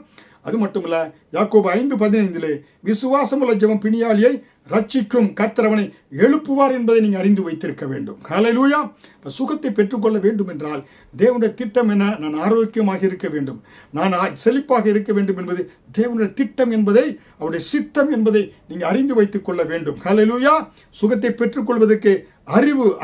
அது மட்டுமல்ல, யாக்கோபு 5:15 விசுவாசமுள்ள ஜெபம் பிணியாளியை ரட்சிக்கும், கர்த்தர் அவனை எழுப்புவார் என்பதை நீங்கள் அறிந்து வைத்திருக்க வேண்டும். ஹல்லேலூயா. சுகத்தை பெற்றுக்கொள்ள வேண்டும் என்றால் தேவனுடைய திட்டம் என்ன? நான் ஆரோக்கியமாக இருக்க வேண்டும், நான் செழிப்பாக இருக்க வேண்டும் என்பது தேவனுடைய திட்டம் என்பதை, அவருடைய சித்தம் என்பதை நீங்கள் அறிந்து வைத்துக் கொள்ள வேண்டும். ஹல்லேலூயா. சுகத்தை பெற்றுக்கொள்வதற்கு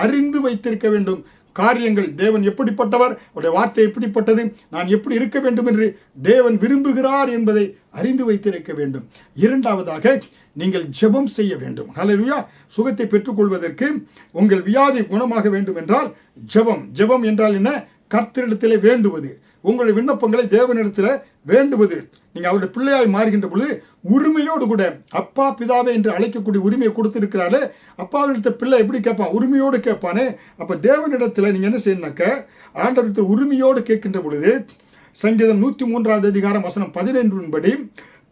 அறிந்து வைத்திருக்க வேண்டும். காரியங்கள், தேவன் எப்படிப்பட்டவர், அவருடைய வார்த்தை எப்படிப்பட்டது, நான் எப்படி இருக்க வேண்டும் என்று தேவன் விரும்புகிறார் என்பதை அறிந்து வைத்திருக்க வேண்டும். இரண்டாவதாக, நீங்கள் ஜெபம் செய்ய வேண்டும். ஹல்லேலூயா. சுகத்தை பெற்றுக்கொள்வதற்கு உங்கள் வியாதி குணமாக வேண்டும் என்றால் ஜெபம் என்றால் என்ன? கர்த்தரிடத்திலே வேண்டுவது, உங்களுடைய விண்ணப்பங்களை தேவனிடத்தில் வேண்டுவது. நீங்கள் அவருடைய பிள்ளையாய் மாறுகின்ற பொழுது உரிமையோடு கூட அப்பா பிதாவே என்று அழைக்கக்கூடிய உரிமையை கொடுத்திருக்கிறாரு. அப்பாவிடத்த பிள்ளை எப்படி கேட்பான்? உரிமையோடு கேட்பானே. அப்போ தேவனிடத்தில் நீங்கள் என்ன செய்யணும்னாக்க ஆண்டவரிடத்தில் உரிமையோடு கேட்கின்ற பொழுது சங்கீதம் 103வது அதிகாரம் வசனம் 15 படி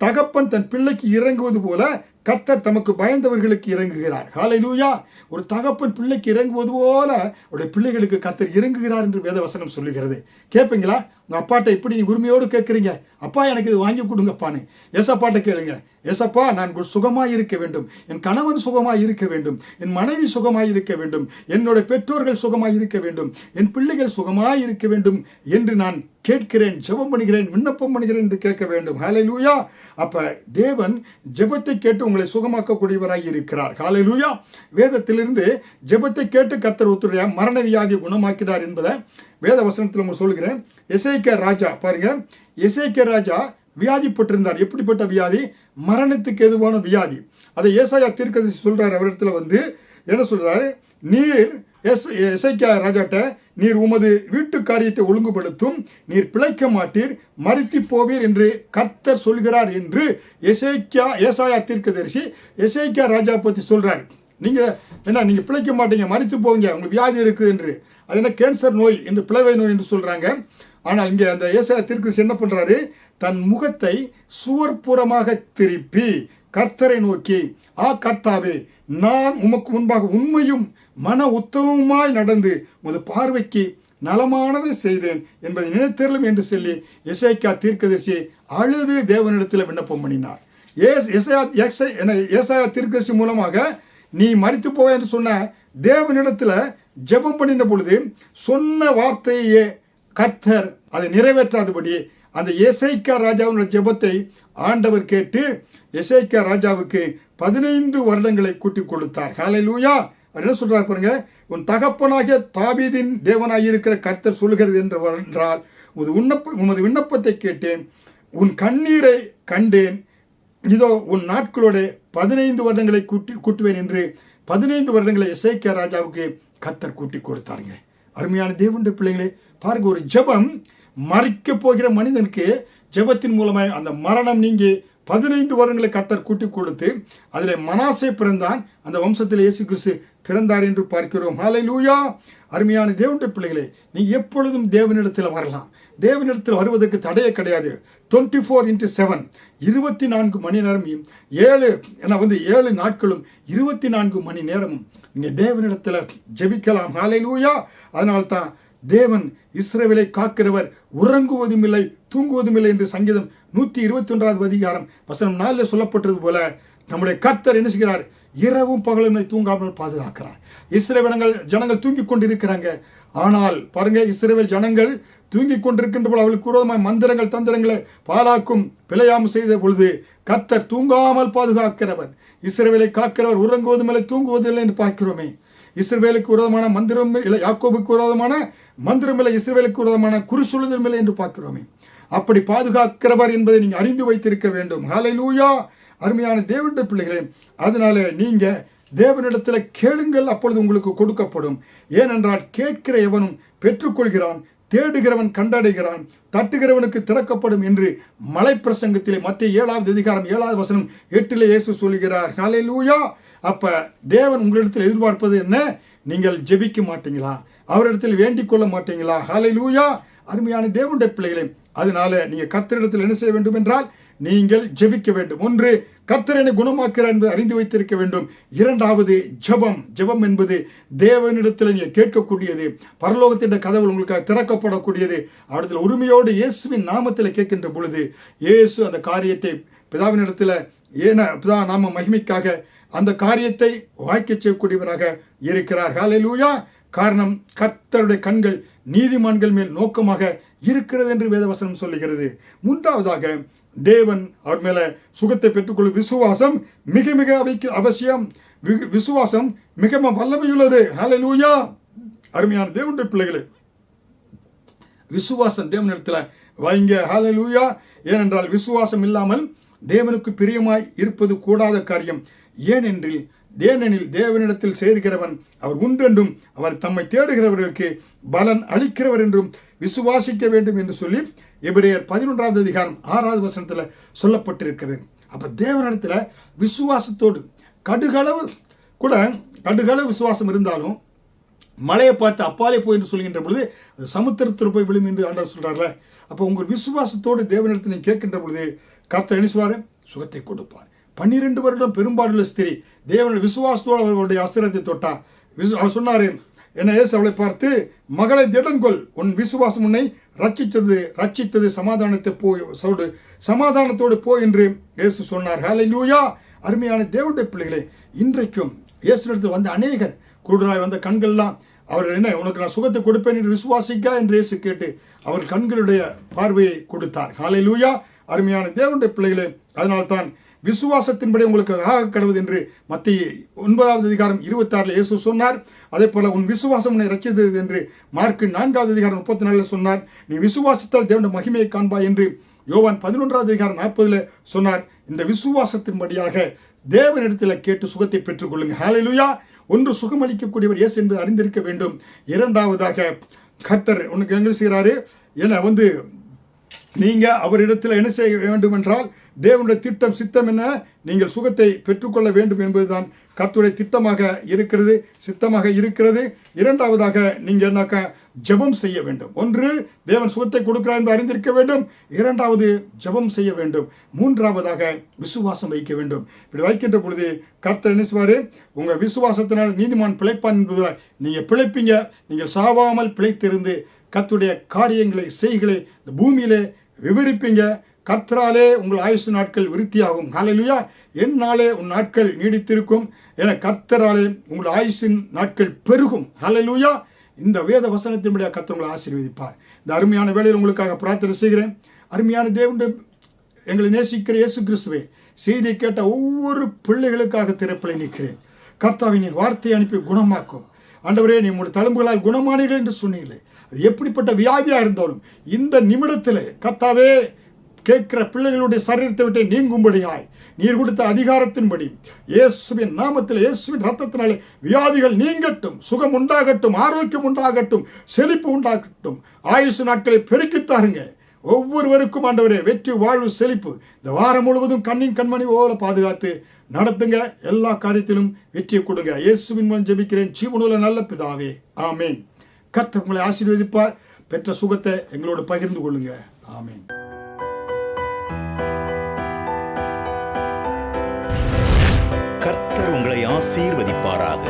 தகப்பன் தன் பிள்ளைக்கு இறங்குவது போல கர்த்தர் தமக்கு பயந்தவர்களுக்கு இறங்குகிறார். ஹல்லேலூயா. ஒரு தகப்பன் பிள்ளைக்கு இறங்குவது போல அவருடைய பிள்ளைகளுக்கு கர்த்தர் இறங்குகிறார் என்று வேதவசனம் சொல்லுகிறது. கேட்பீங்களா? உங்கள் அப்பாட்ட இப்படி நீங்கள் உரிமையோடு கேட்குறீங்க, அப்பா எனக்கு இது வாங்கி கொடுங்கப்பான்னு. ஏசப்பாட்ட கேளுங்க, ஏசப்பா நான் சுகமாய் இருக்க வேண்டும், என் கணவன் சுகமாய் இருக்க வேண்டும், என் மனைவி சுகமாய் இருக்க வேண்டும், என்னோட பெற்றோர்கள் சுகமாய் இருக்க வேண்டும், என் பிள்ளைகள் சுகமாய் இருக்க வேண்டும் என்று நான் கேட்கிறேன், ஜெபம் பண்ணுகிறேன், விண்ணப்பம் பண்ணுகிறேன் என்று கேட்க வேண்டும். ஹல்லேலூயா. அப்ப தேவன் ஜெபத்தை கேட்டு உங்களை சுகமாக்கக்கூடியவராய் இருக்கிறார். ஹல்லேலூயா. வேதத்திலிருந்து ஜெபத்தை கேட்டு கர்த்தர் ஒருத்தருடைய மரண வியாதியை குணமாக்கினார் என்பதை வேத வசனத்தில் உங்களுக்கு சொல்கிறேன். எசேக்கியா ராஜா பாருங்க, எசேக்கியா ராஜா வியாதிப்பட்டிருந்தார். எப்படிப்பட்ட வியாதி? மரணத்துக்கு எதுவான வியாதி. அதை ஏசாயா தீர்க்கதரிசி சொல்றாரு. அவரிடத்துல என்ன சொல்றாரு? நீர் எசேக்கியா ராஜாட்ட, நீர் உமது வீட்டு காரியத்தை ஒழுங்குபடுத்தும், நீர் பிழைக்க மாட்டீர், மரித்து போவீர் என்று கர்த்தர் சொல்கிறார் என்று ஏசாயா தீர்க்கதரிசி எசேக்கியா ராஜா பற்றி சொல்றாரு. நீங்க பிழைக்க மாட்டீங்க, மரித்து போவீங்க, உங்களுக்கு வியாதி இருக்குது என்று. அது என்ன கேன்சர் நோய் என்று, பிளவை நோய் என்று சொல்றாங்க. ஆனால் இங்கே அந்த ஏசாயா தீர்க்கதரிசி என்ன பண்றாரு? தன் முகத்தை சுவர்புறமாக திருப்பி கர்த்தரை நோக்கி, கர்த்தாவே, நான் உமக்கு முன்பாக உண்மையும் மன உத்தமமாய் நடந்து உமது பார்வைக்கு நலமானதை செய்தேன் என்பதை நினைத்தருளும் என்று சொல்லி எசேக்கியா தீர்க்கதரிசி அழுது தேவனிடத்தில் விண்ணப்பம் பண்ணினார். ஏசாயா தீர்க்கதரிசி மூலமாக நீ மரித்து போவ என்று சொன்ன தேவனிடத்தில் ஜெபம் பண்ணின பொழுது சொன்ன வார்த்தையே கர்த்தர் அதை நிறைவேற்றாதபடி அந்த எசேக்கியா ராஜாவினுடைய ஜெபத்தை ஆண்டவர் கேட்டு எசேக்கியா ராஜாவுக்கு 15 வருடங்களை கூட்டி கொடுத்தார். ஹல்லேலூயா. என்ன சொல்றாரு பாருங்க, உன் தகப்பனாகிய தாவீதின் தேவனாயிருக்கிற கர்த்தர் சொல்கிறது என்றால் உமது விண்ணப்பத்தை கேட்டேன், உன் கண்ணீரை கண்டேன், இதோ உன் நாட்களோட 15 வருடங்களை கூட்டுவேன் என்று 15 வருடங்களை எசேக்கியா ராஜாவுக்கு கர்த்தர் கூட்டி கொடுத்தாருங்க. அருமையான தேவனுடைய பிள்ளைகளே பாருங்க, ஒரு ஜெபம் மறிக்க போகிற மனிதனுக்கு ஜெபத்தின் மூலமாக அந்த மரணம் நீங்கி 15 வருடங்களை கர்த்தர் கூட்டி கொடுத்து அதில் மனாசே பிறந்தான். அந்த வம்சத்தில் இயேசு கிறிஸ்து பிறந்தார் என்று பார்க்கிறோம். ஹல்லேலூயா. அருமையான தேவனுடைய பிள்ளைகளே, நீங்க எப்பொழுதும் தேவனிடத்தில் வரலாம். தேவனிடத்தில் வருவதற்கு தடையே கிடையாது. 24x7 24 மணி நேரமும் 7 நாட்களும் 24 மணி நேரமும் நீங்க தேவனிடத்தில் ஜெபிக்கலாம். ஹல்லேலூயா. அதனால்தான் தேவன் இஸ்ரவேலை காக்கிறவர் உறங்குவதும் இல்லை தூங்குவதும் இல்லை என்று சங்கீதம் 121 அதிகாரம் வசனம் 4 சொல்லப்பட்டது போல நம்முடைய கர்த்தர் என்ன செய்கிறார்? இரவும் பகலும் தூங்காமல் பாதுகாக்கிறார். இஸ்ரவேல் ஜனங்கள் தூங்கிக் கொண்டிருக்கிறாங்க. ஆனால் பாருங்க, இஸ்ரவேல் ஜனங்கள் தூங்கிக் கொண்டிருக்கின்ற போது அவளுக்கு விரோதமாக மந்திரங்கள் தந்திரங்களை பாலாக்கும் பிழையாமல் செய்த பொழுது கர்த்தர் தூங்காமல் பாதுகாக்கிறவர், இஸ்ரவேலை காக்கிறவர் உறங்குவதும் இல்லை தூங்குவதில்லை என்று பார்க்கிறோமே. இஸ்ரவேலுக்கு விரோதமான மந்திரம் இல்லை, யாக்கோபுக்கு விரோதமான மந்திரம் இல்லை, இஸ்ரவேலுக்கு விரோதமான குறி சொல்லுதல் இல்லை என்று பார்க்கிறோமே. அப்படி பாதுகாக்கிறவர் என்பதை நீங்க அறிந்து வைத்திருக்க வேண்டும். ஹல்லேலூயா. அருமையான தேவனுடைய பிள்ளைகளே, அதனால நீங்க தேவனிடத்தில் கேளுங்கள், அப்பொழுது உங்களுக்கு கொடுக்கப்படும். ஏனென்றால் கேட்கிற எவனும் பெற்றுக்கொள்கிறான், தேடுகிறவன் கண்டடைகிறான், தட்டுகிறவனுக்கு திறக்கப்படும் என்று மலை பிரசங்கத்திலே மத்திய 7 அதிகாரம் 7 வசனம் 8 இயேசு சொல்கிறார். ஹல்லேலூயா. அப்ப தேவன் உங்களிடத்தில் எதிர்பார்ப்பது என்ன? நீங்கள் ஜெபிக்க மாட்டீங்களா? அவரிடத்தில் வேண்டிக் கொள்ள மாட்டீங்களா? ஹல்லேலூயா. அருமையான தேவனுடைய பிள்ளைகளே, அதனால நீங்க கர்த்தரிடத்தில் என்ன செய்ய வேண்டும் என்றால் நீங்கள் ஜெபிக்க வேண்டும். ஒன்று, கர்த்தர் என்னை குணமாக்கிறார் என்பதை அறிந்து வைத்திருக்க வேண்டும். இரண்டாவது, ஜெபம் என்பது தேவனிடத்தில் நீங்க கேட்கக்கூடியது, பரலோகத்தின் கதவுகள் உங்களுக்காக திறக்கப்படக்கூடியது. அவரிடத்தில் உரிமையோடு இயேசுவின் நாமத்தில் கேட்கின்ற பொழுது இயேசு அந்த காரியத்தை பிதாவினிடத்தில் பிதா நாம மகிமைக்காக அந்த காரியத்தை வாய்க்க செய்யக்கூடியவராக இருக்கிறார். ஹல்லேலூயா. காரணம், கர்த்தருடைய கண்கள் நீதிமான்கள் மேல் நோக்கமாக இருக்கிறது என்று வேதவசனம் சொல்லுகிறது. மூன்றாவதாக, தேவன் அவர் மேல சுகத்தை பெற்றுக்கொள்ளும் விசுவாசம் மிக மிக அவசியம். விசுவாசம் மிக வல்லமையுள்ளது. ஹல்லேலூயா. அருமையான தேவனுடைய பிள்ளைகளே, விசுவாசம் தேவனிடத்தில் வைங்க. ஹல்லேலூயா. ஏனென்றால் விசுவாசம் இல்லாமல் தேவனுக்கு பிரியமாய் இருப்பது கூடாத காரியம். ஏனெனில் தேவனிடத்தில் சேர்கிறவன் அவர் உண்டென்றும் அவர் தம்மை தேடுகிறவர்களுக்கு பலன் அளிக்கிறவர் என்றும் விசுவாசிக்க வேண்டும் என்று சொல்லி எபிரேயர் 11 அதிகாரம் 6 வசனத்தில் சொல்லப்பட்டிருக்கிறது. அப்ப தேவனிடத்தில் விசுவாசத்தோடு கடுகளவு விசுவாசம் இருந்தாலும் மலையை பார்த்து அப்பாலே போய் என்று சொல்கின்ற பொழுது அது சமுத்திரத்தில் போய் விழும் என்று ஆண்டவர் சொல்றாருல. அப்போ உங்கள் விசுவாசத்தோடு தேவனிடத்தில் நீங்க கேட்கின்ற பொழுது கர்த்தர் என்ன சுகத்தை கொடுப்பார். 12 வருடம் பெரும்பாடுள்ள ஸ்திரீ தேவனுடைய விசுவாசத்தோடு அவர்களுடைய அஸ்திரத்தை தொட்டா. அவர் சொன்னாரு, என்ன இயேசு அவளை பார்த்து, மகளை திடன்கொள், உன் விசுவாசம் உன்னை ரட்சித்தது, சமாதானத்தோடு போ என்று இயேசு சொன்னார். ஹல்லேலூயா. அருமையான தேவனுடைய பிள்ளைகளே, இன்றைக்கும் இயேசுவிடத்தில் வந்த அநேகர், குருடராய் வந்த கண்கள்லாம், அவர் என்ன, உனக்கு நான் சுகத்தை கொடுப்பேன் என்று விசுவாசிக்கா என்று இயேசு கேட்டு அவர் கண்களுடைய பார்வையை கொடுத்தார். ஹல்லேலூயா. அருமையான தேவனுடைய பிள்ளைகளே, அதனால்தான் விசுவாசத்தின்படி உங்களுக்கு ஆக கடவுது என்று மத்திய 9:26 இயேசு சொன்னார். அதே போல உன் விசுவாசம் உன்னை ரட்சித்தது என்று மார்க்கு 4:34 சொன்னார். நீ விசுவாசத்தால் தேவனுடைய மகிமையை காண்பாய் என்று யோவான் 11:40 சொன்னார். இந்த விசுவாசத்தின்படியாக தேவனிடத்தில் கேட்டு சுகத்தை பெற்றுக்கொள்ளுங்க. ஹல்லேலூயா. ஒன்று, சுகமளிக்கக்கூடியவர் இயேசு என்பது அறிந்திருக்க வேண்டும். இரண்டாவதாக, கர்த்தர் உனக்கு என்ன செய்கிறாரு, என்ன நீங்க அவரிடத்தில் என்ன செய்ய வேண்டும் என்றால், தேவனுடைய திட்டம் சித்தம் என்ன, நீங்கள் சுகத்தை பெற்றுக்கொள்ள வேண்டும் என்பதுதான் கர்த்தருடைய சித்தமாக இருக்கிறது. இரண்டாவதாக, நீங்க என்னக்கா ஜெபம் செய்ய வேண்டும். ஒன்று, தேவன் சுகத்தை கொடுக்கிறார் என்று அறிந்திருக்க வேண்டும். இரண்டாவது, ஜெபம் செய்ய வேண்டும். மூன்றாவதாக, விசுவாசம் வைக்க வேண்டும். இப்படி வைக்கின்ற பொழுது கர்த்தர் என்ன செய்வாரு, உங்க விசுவாசத்தினால் நீதிமான் பிழைப்பான் என்பதால் நீங்க பிழைப்பீங்க. நீங்கள் சாவாமல் பிழைத்திருந்து கர்த்தருடைய காரியங்களை செய்களை இந்த பூமியிலே விவரிப்பீங்க. கர்த்தராலே உங்கள் ஆயுசு நாட்கள் விருத்தியாகும். ஹல்லேலூயா. என்னாலே உன் நாட்கள் நீடித்திருக்கும் என கர்த்தராலே உங்கள் ஆயுசின் நாட்கள் பெருகும். ஹல்லேலூயா. இந்த வேத வசனத்தின்படியாக கர்த்தர் உங்களை ஆசீர்வதிப்பார். இந்த அருமையான வேளையில் உங்களுக்காக பிரார்த்தனை செய்கிறேன். அருமையான தேவனுடைய எங்களை நேசிக்கிற இயேசு கிறிஸ்துவே, செய்தியை கேட்ட ஒவ்வொரு பிள்ளைகளுக்காக திறப்பிலை நிற்கிறேன். கர்த்தாவின் வார்த்தையை அனுப்பி குணமாக்கும். ஆண்டவரே, நீ உங்களுடைய தழும்புகளால் குணமானீர்கள் என்று சொன்னீங்களே, அது எப்படிப்பட்ட வியாதியாக இருந்தாலும் இந்த நிமிடத்தில் கர்த்தாவே, கேட்கிற பிள்ளைகளுடைய சரீரத்தை விட்டு நீங்கும்படியாய் நீர் கொடுத்த அதிகாரத்தின்படி இயேசுவின் நாமத்தில், இயேசுவின் ரத்தத்தினாலே வியாதிகள் நீங்கட்டும், சுகம் உண்டாகட்டும், ஆரோக்கியம் உண்டாகட்டும், செழிப்பு உண்டாகட்டும். ஆயுசு நாட்களை பெருக்கித்தாருங்க. ஒவ்வொருவருக்கும் ஆண்டவரே வெற்றி, வாழ்வு, செழிப்பு இந்த வாரம் முழுவதும் கண்ணின் கண்மணி போல பாதுகாத்து நடத்துங்க. எல்லா காரியத்திலும் வெற்றியை கொடுங்க. இயேசுவின் மூலம் ஜெபிக்கிறேன் ஜீவனுள்ள நல்ல பிதாவே, ஆமேன். கர்த்தர் உங்களை ஆசீர்வதிப்பார். பெற்ற சுகத்தை எங்களோடு பகிர்ந்து கொள்ளுங்க. ஆமேன். கர்த்தர் உங்களை ஆசீர்வதிப்பாராக.